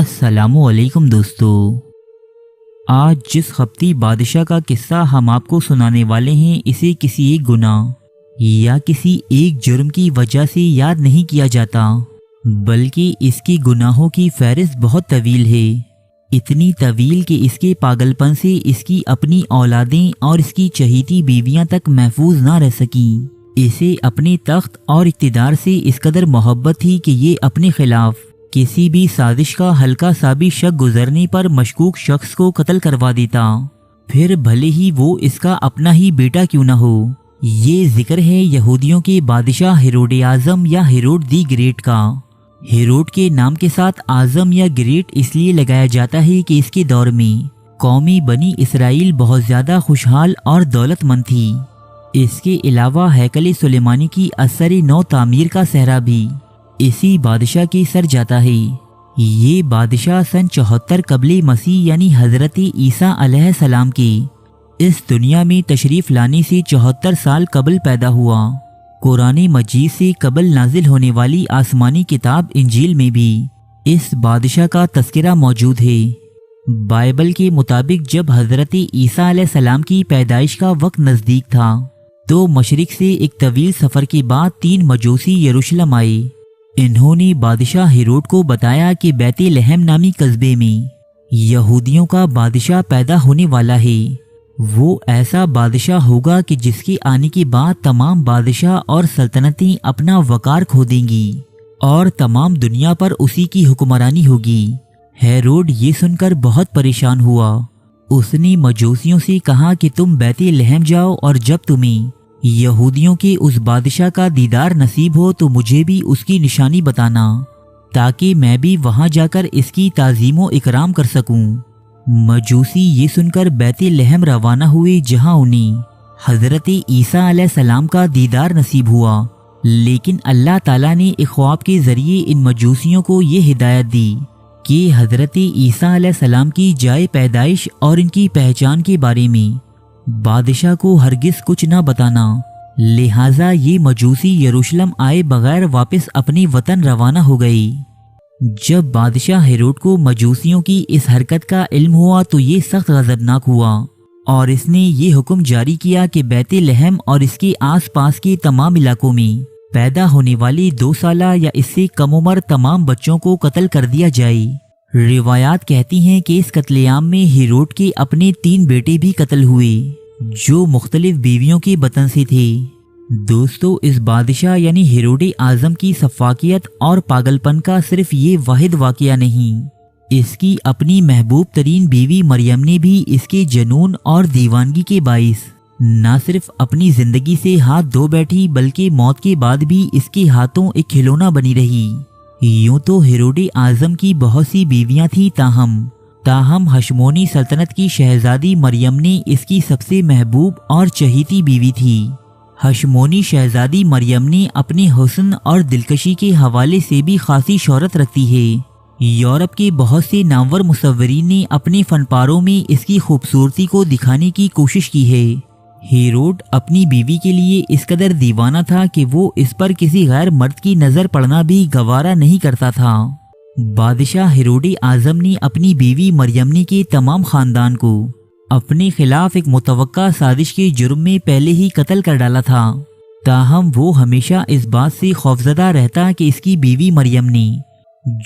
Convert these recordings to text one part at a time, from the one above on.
السلام علیکم دوستو، آج جس خپتی بادشاہ کا قصہ ہم آپ کو سنانے والے ہیں، اسے کسی ایک گناہ یا کسی ایک جرم کی وجہ سے یاد نہیں کیا جاتا، بلکہ اس کی گناہوں کی فہرست بہت طویل ہے، اتنی طویل کہ اس کے پاگل پن سے اس کی اپنی اولادیں اور اس کی چہیتی بیویاں تک محفوظ نہ رہ سکیں۔ اسے اپنے تخت اور اقتدار سے اس قدر محبت تھی کہ یہ اپنے خلاف کسی بھی سازش کا ہلکا سا بھی شک گزرنے پر مشکوک شخص کو قتل کروا دیتا، پھر بھلے ہی وہ اس کا اپنا ہی بیٹا کیوں نہ ہو۔ یہ ذکر ہے یہودیوں کے بادشاہ ہیروڈ اعظم یا ہیروڈ دی گریٹ کا۔ ہیروڈ کے نام کے ساتھ اعظم یا گریٹ اس لیے لگایا جاتا ہے کہ اس کے دور میں قومی بنی اسرائیل بہت زیادہ خوشحال اور دولت مند تھی۔ اس کے علاوہ ہیکل سلیمانی کی اثر نو تعمیر کا سہرا بھی اسی بادشاہ کے سر جاتا ہے۔ یہ بادشاہ سن 74 قبل مسیح یعنی حضرت عیسیٰ علیہ السلام کے اس دنیا میں تشریف لانے سے 74 سال قبل پیدا ہوا۔ قرآن مجید سے قبل نازل ہونے والی آسمانی کتاب انجیل میں بھی اس بادشاہ کا تذکرہ موجود ہے۔ بائبل کے مطابق جب حضرت عیسیٰ علیہ السلام کی پیدائش کا وقت نزدیک تھا تو مشرق سے ایک طویل سفر کے بعد 3 مجوسی یروشلم آئے۔ انہوں نے بادشاہ ہیروڈ کو بتایا کہ بیت لحم نامی قصبے میں یہودیوں کا بادشاہ پیدا ہونے والا ہے۔ وہ ایسا بادشاہ ہوگا کہ جس کے آنے کے بعد تمام بادشاہ اور سلطنتیں اپنا وقار کھو دیں گی اور تمام دنیا پر اسی کی حکمرانی ہوگی۔ ہیروڈ یہ سن کر بہت پریشان ہوا۔ اس نے مجوسیوں سے کہا کہ تم بیت لحم جاؤ اور جب تمہیں یہودیوں کے اس بادشاہ کا دیدار نصیب ہو تو مجھے بھی اس کی نشانی بتانا، تاکہ میں بھی وہاں جا کر اس کی تعظیم و اکرام کر سکوں۔ مجوسی یہ سن کر بیت لحم روانہ ہوئے، جہاں انہیں حضرت عیسیٰ علیہ السلام کا دیدار نصیب ہوا، لیکن اللہ تعالیٰ نے ایک خواب کے ذریعے ان مجوسیوں کو یہ ہدایت دی کہ حضرت عیسیٰ علیہ السلام کی جائے پیدائش اور ان کی پہچان کے بارے میں بادشاہ کو ہرگز کچھ نہ بتانا۔ لہٰذا یہ مجوسی یروشلم آئے بغیر واپس اپنے وطن روانہ ہو گئی۔ جب بادشاہ ہیروڈ کو مجوسیوں کی اس حرکت کا علم ہوا تو یہ سخت غضبناک ہوا اور اس نے یہ حکم جاری کیا کہ بیت لحم اور اس کے آس پاس کے تمام علاقوں میں پیدا ہونے والے 2 سالہ یا اس سے کم عمر تمام بچوں کو قتل کر دیا جائے۔ روایات کہتی ہیں کہ اس قتل عام میں ہیروڈ کے اپنے 3 بیٹے بھی قتل ہوئے جو مختلف بیویوں کے بطن سے تھے۔ دوستو، اس بادشاہ یعنی ہیروڈ اعظم کی سفاکیت اور پاگل پن کا صرف یہ واحد واقعہ نہیں، اس کی اپنی محبوب ترین بیوی مریم نے بھی اس کے جنون اور دیوانگی کے باعث نہ صرف اپنی زندگی سے ہاتھ دھو بیٹھی بلکہ موت کے بعد بھی اس کے ہاتھوں ایک کھلونا بنی رہی۔ یوں تو ہیروڈ اعظم کی بہت سی بیویاں تھیں، تاہم ہشمونی سلطنت کی شہزادی مریم نے اس کی سب سے محبوب اور چہیتی بیوی تھی۔ ہشمونی شہزادی مریم نے اپنے حسن اور دلکشی کے حوالے سے بھی خاصی شہرت رکھتی ہے۔ یورپ کے بہت سے نامور مصورین نے اپنے فن پاروں میں اس کی خوبصورتی کو دکھانے کی کوشش کی ہے۔ ہیروڈ اپنی بیوی کے لیے اس قدر دیوانہ تھا کہ وہ اس پر کسی غیر مرد کی نظر پڑنا بھی گوارا نہیں کرتا تھا۔ بادشاہ ہیروڈ اعظم نے اپنی بیوی مریم کے تمام خاندان کو اپنے خلاف ایک متوقع سازش کے جرم میں پہلے ہی قتل کر ڈالا تھا، تاہم وہ ہمیشہ اس بات سے خوفزدہ رہتا کہ اس کی بیوی مریم نے،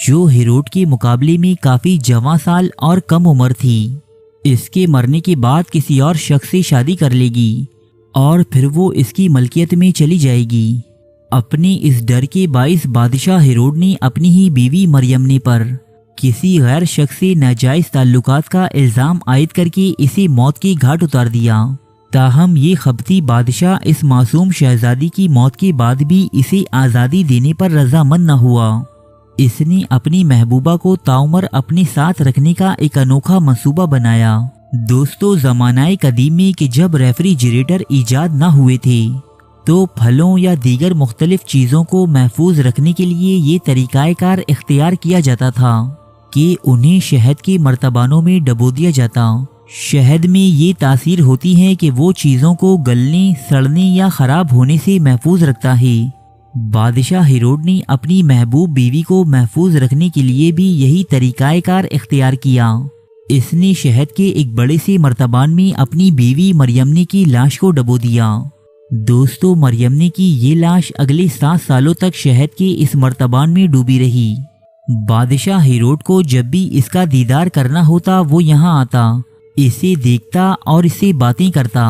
جو ہیروڈ کے مقابلے میں کافی جوان سال اور کم عمر تھی، اس کے مرنے کے بعد کسی اور شخص سے شادی کر لے گی اور پھر وہ اس کی ملکیت میں چلی جائے گی۔ اپنے اس ڈر کے باعث بادشاہ ہیروڈ نے اپنی ہی بیوی مریم پر کسی غیر شخص سے ناجائز تعلقات کا الزام عائد کر کے اسے موت کے گھاٹ اتار دیا۔ تاہم یہ خبتی بادشاہ اس معصوم شہزادی کی موت کے بعد بھی اسے آزادی دینے پر رضامند نہ ہوا۔ اس نے اپنی محبوبہ کو تاعمر اپنے ساتھ رکھنے کا ایک انوکھا منصوبہ بنایا۔ دوستو، زمانہ قدیم میں کہ جب ریفریجریٹر ایجاد نہ ہوئے تھے تو پھلوں یا دیگر مختلف چیزوں کو محفوظ رکھنے کے لیے یہ طریقہ کار اختیار کیا جاتا تھا کہ انہیں شہد کے مرتبانوں میں ڈبو دیا جاتا۔ شہد میں یہ تاثیر ہوتی ہے کہ وہ چیزوں کو گلنے، سڑنے یا خراب ہونے سے محفوظ رکھتا ہے۔ بادشاہ ہیروڈ نے اپنی محبوب بیوی کو محفوظ رکھنے کے لیے بھی یہی طریقہ کار اختیار کیا۔ اس نے شہد کے ایک بڑے سے مرتبان میں اپنی بیوی مریمنے کی لاش کو ڈبو دیا۔ دوستو، مریمنے کی یہ لاش اگلے 7 سالوں تک شہد کے اس مرتبان میں ڈوبی رہی۔ بادشاہ ہیروڈ کو جب بھی اس کا دیدار کرنا ہوتا وہ یہاں آتا، اسے دیکھتا اور اس سے باتیں کرتا۔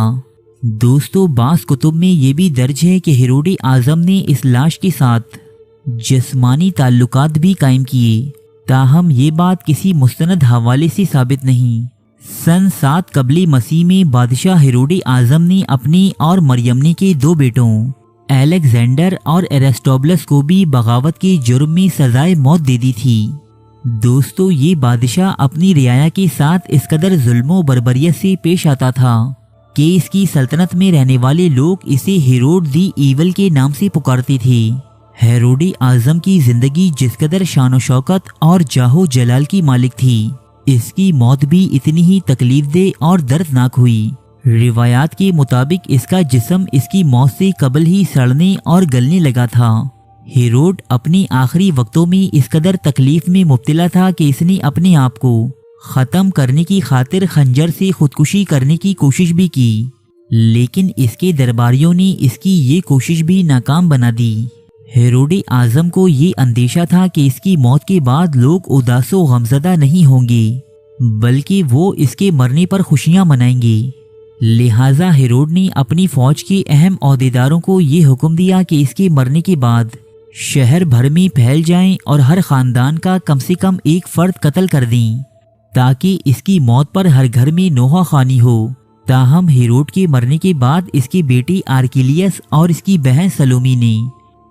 دوستو، بعض کتب میں یہ بھی درج ہے کہ ہیروڈ اعظم نے اس لاش کے ساتھ جسمانی تعلقات بھی قائم کیے، تاہم یہ بات کسی مستند حوالے سے ثابت نہیں۔ سن 7 قبل مسیح میں بادشاہ ہیروڈ اعظم نے اپنے اور مریمنے کے 2 بیٹوں الیگزینڈر اور ایرسٹوبلس کو بھی بغاوت کے جرم میں سزائے موت دے دی تھی۔ دوستو، یہ بادشاہ اپنی رعایا کے ساتھ اس قدر ظلم و بربریت سے پیش آتا تھا کہ اس کی سلطنت میں رہنے والے لوگ اسے ہیروڈ دی ایول کے نام سے پکارتے تھے۔ ہیروڈ اعظم کی زندگی جس قدر شان و شوکت اور جاہ و جلال کی مالک تھی، اس کی موت بھی اتنی ہی تکلیف دہ اور دردناک ہوئی۔ روایات کے مطابق اس کا جسم اس کی موت سے قبل ہی سڑنے اور گلنے لگا تھا۔ ہیروڈ اپنے آخری وقتوں میں اس قدر تکلیف میں مبتلا تھا کہ اس نے اپنے آپ کو ختم کرنے کی خاطر خنجر سے خودکشی کرنے کی کوشش بھی کی، لیکن اس کے درباریوں نے اس کی یہ کوشش بھی ناکام بنا دی۔ ہیروڈ اعظم کو یہ اندیشہ تھا کہ اس کی موت کے بعد لوگ اداس و غمزدہ نہیں ہوں گے، بلکہ وہ اس کے مرنے پر خوشیاں منائیں گے۔ لہٰذا ہیروڈ نے اپنی فوج کے اہم عہدیداروں کو یہ حکم دیا کہ اس کے مرنے کے بعد شہر بھر میں پھیل جائیں اور ہر خاندان کا کم سے کم ایک فرد قتل کر دیں، تاکہ اس کی موت پر ہر گھر میں نوحہ خوانی ہو۔ تاہم ہیروڈ کے مرنے کے بعد اس کے بیٹی آرکیلیس اور اس کی بہن سلومی نے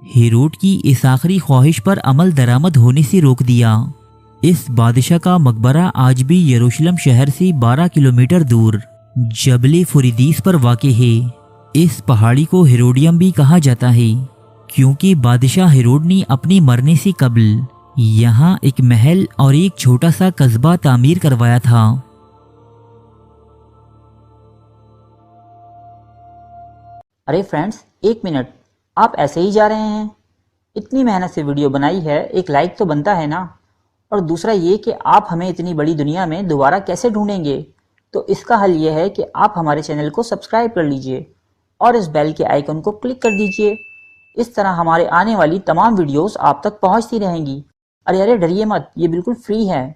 ہیروڈ کی اس آخری خواہش پر عمل درآمد ہونے سے روک دیا۔ اس بادشاہ کا مقبرہ آج بھی یروشلم شہر سے 12 کلومیٹر دور جبل فریدیس پر واقع ہے۔ اس پہاڑی کو ہیروڈیم بھی کہا جاتا ہے، کیونکہ بادشاہ ہیروڈ نے اپنے مرنے سے قبل یہاں ایک محل اور ایک چھوٹا سا قصبہ تعمیر کروایا تھا۔ ارے فرینڈز، 1 منٹ، آپ ایسے ہی جا رہے ہیں؟ اتنی محنت سے ویڈیو بنائی ہے، ایک لائک تو بنتا ہے نا؟ اور دوسرا یہ کہ آپ ہمیں اتنی بڑی دنیا میں دوبارہ کیسے ڈھونڈیں گے؟ تو اس کا حل یہ ہے کہ آپ ہمارے چینل کو سبسکرائب کر لیجئے اور اس بیل کے آئیکن کو کلک کر دیجئے۔ اس طرح ہمارے آنے والی تمام ویڈیوز آپ تک پہنچتی رہیں گی۔ ارے ڈریے مت، یہ بالکل فری ہے۔